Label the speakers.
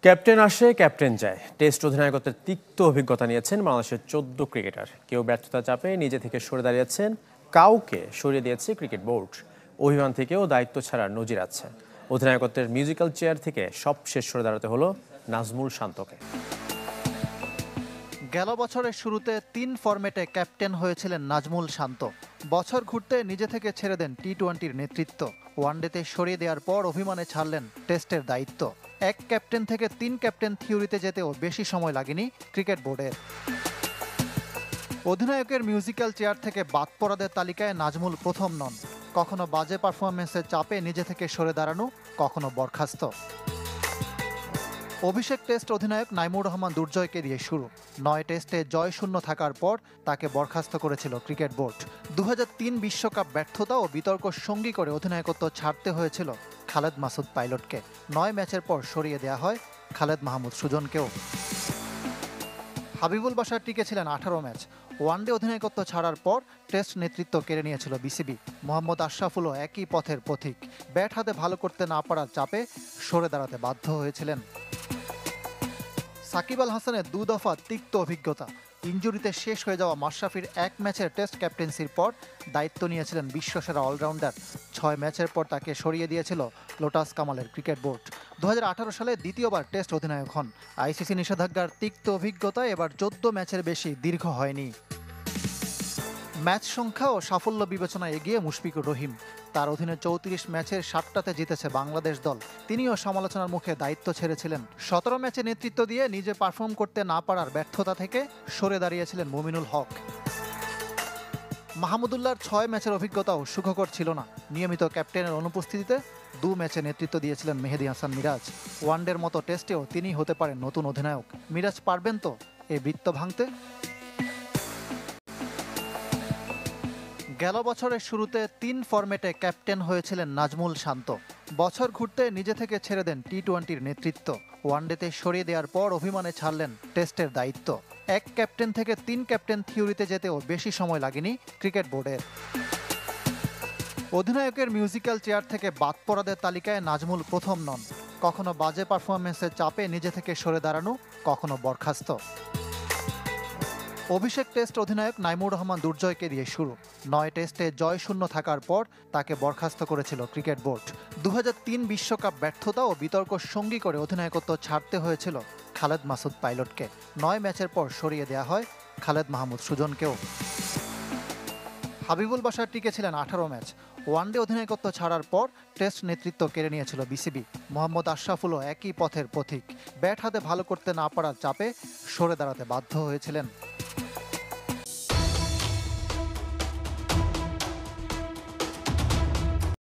Speaker 1: Captain আসে captain যায়। Test অধিনায়কত্বের তিক্ত অভিজ্ঞতা নিয়েছেন বাংলাদেশের ১৪ ক্রিকেটার। কেউ ব্যর্থতা চাপে নিজে থেকে সরে দাঁড়িয়েছেন, কাউকে সরিয়ে দিয়েছে ক্রিকেট বোর্ড। অভিমান থেকেও দায়িত্ব ছাড়ার নজির আছে। অধিনায়কত্বের মিউজিক্যাল চেয়ার থেকে সবশেষ সরে দাঁড়াতে হলো নাজমুল শান্তকে।
Speaker 2: গেল বছরের শুরুতে ৩ ফরম্যাটে ক্যাপ্টেন হয়েছিলেন নাজমুল শান্ত। বছর ঘুরতে নিজে থেকে ছেড়ে দেন টি-20-র নেতৃত্ব। ওয়ানডেতে সরিয়ে দেওয়ার পর অভিমানে ছাড়লেন টেস্টের দায়িত্ব। এক ক্যাপ্টেন থেকে ৩ ক্যাপ্টেন থিওরিতে যেতেও বেশি সময় লাগেনি ক্রিকেট বোর্ডের। অধিনায়কের মিউজিক্যাল চেয়ার থেকে বাদ পড়াদের তালিকায় নাজমুল প্রথম নন। কখনো বাজে পারফরমেন্সের চাপে নিজে থেকে সরে দাঁড়ানো, কখনো বরখাস্ত। অভিষেক টেস্ট অধিনায়ক নাইমুর রহমান দুর্জয়কে দিয়ে শুরু। ৯ টেস্টে জয়শূন্য থাকার পর তাকে বরখাস্ত করেছিল ক্রিকেট বোর্ড। ২০০৩ বিশ্বকাপ ব্যর্থতা ও বিতর্ক সঙ্গী করে অধিনায়কত্ব ছাড়তে হয়েছিল খালেদ মাসুদ পাইলটকে। ৯ ম্যাচের পর সরিয়ে দেওয়া হয় খালেদ মাহমুদ সুজনকেও। হাবিবুল বাশার টিকেছিলেন ১৮ ম্যাচ। ওয়ানডে অধিনায়কত্ব ছাড়ার পর টেস্ট নেতৃত্ব কেড়ে নিয়েছিল বিসিবি। মোহাম্মদ আশরাফুলও একই পথের পথিক। ব্যাট হাতে ভালো করতে না পারার চাপে সরে দাঁড়াতে বাধ্য হয়েছিলেন। সাকিব আল হাসানের ২ দফা তিক্ত অভিজ্ঞতা। ইনজুরিতে শেষ হয়ে যাওয়া মাশরাফির ১ ম্যাচের টেস্ট ক্যাপ্টেন্সির পর দায়িত্ব নিয়েছিলেন বিশ্বসেরা অলরাউন্ডার। ৬ ম্যাচের পর তাকে সরিয়ে দিয়েছিল লোটাস কামালের ক্রিকেট বোর্ড। ২০১৮ সালে দ্বিতীয়বার টেস্ট অধিনায়ক হন। আইসিসি নিষেধাজ্ঞার তিক্ত অভিজ্ঞতা এবার ১৪ ম্যাচের বেশি দীর্ঘ হয়নি। ম্যাচ সংখ্যা ও সাফল্য বিবেচনায় এগিয়ে মুশফিকুর রহিম। তার অধীনে ৩৪ ম্যাচের ৭টাতে জিতেছে বাংলাদেশ দল। তিনিও সমালোচনার মুখে দায়িত্ব ছেড়েছিলেন। ১৭ ম্যাচে নেতৃত্ব দিয়ে নিজে পারফর্ম করতে না পারার ব্যর্থতা থেকে সরে দাঁড়িয়েছিলেন মুমিনুল হক। মাহমুদুল্লাহর ৬ ম্যাচের অভিজ্ঞতাও সুখকর ছিল না। নিয়মিত ক্যাপ্টেনের অনুপস্থিতিতে ২ ম্যাচে নেতৃত্ব দিয়েছিলেন মেহেদী হাসান মিরাজ। ওয়ানডের মতো টেস্টেও তিনি হতে পারেন নতুন অধিনায়ক। মিরাজ পারবেন তো এই বৃত্ত ভাঙতে? গেল বছরের শুরুতে ৩ ফরম্যাটে ক্যাপ্টেন হয়েছিলেন নাজমুল শান্ত। বছর ঘুরতে নিজে থেকে ছেড়ে দেন টি-20-র নেতৃত্ব। ওয়ানডেতে সরিয়ে দেওয়ার পর অভিমানে ছাড়লেন টেস্টের দায়িত্ব। এক ক্যাপ্টেন থেকে ৩ ক্যাপ্টেন থিওরিতে যেতেও বেশি সময় লাগেনি ক্রিকেট বোর্ডের। অধিনায়কের মিউজিক্যাল চেয়ার থেকে বাদ পড়াদের তালিকায় নাজমুল প্রথম নন। কখনো বাজে পারফরমেন্সের চাপে নিজে থেকে সরে দাঁড়ানো, কখনো বরখাস্ত। অভিষেক টেস্ট অধিনায়ক নাইমুর রহমান দুর্জয়কে দিয়ে শুরু। ৯ টেস্টে জয়শূন্য থাকার পর তাকে বরখাস্ত করেছিল ক্রিকেট বোর্ড। ২০০৩ বিশ্বকাপ ব্যর্থতা ও বিতর্ক সঙ্গী করে অধিনায়কত্ব ছাড়তে হয়েছিল খালেদ মাসুদ পাইলটকে। ৯ ম্যাচের পর সরিয়ে দেওয়া হয় খালেদ মাহমুদ সুজনকেও। হাবিবুল বাশার টিকেছিলেন ১৮ ম্যাচ। ওয়ানডে অধিনায়কত্ব ছাড়ার পর টেস্ট নেতৃত্ব কেড়ে নিয়েছিল বিসিবি। মোহাম্মদ আশরাফুলও একই পথের পথিক। ব্যাট হাতে ভালো করতে না পারার চাপে সরে দাঁড়াতে বাধ্য হয়েছিলেন।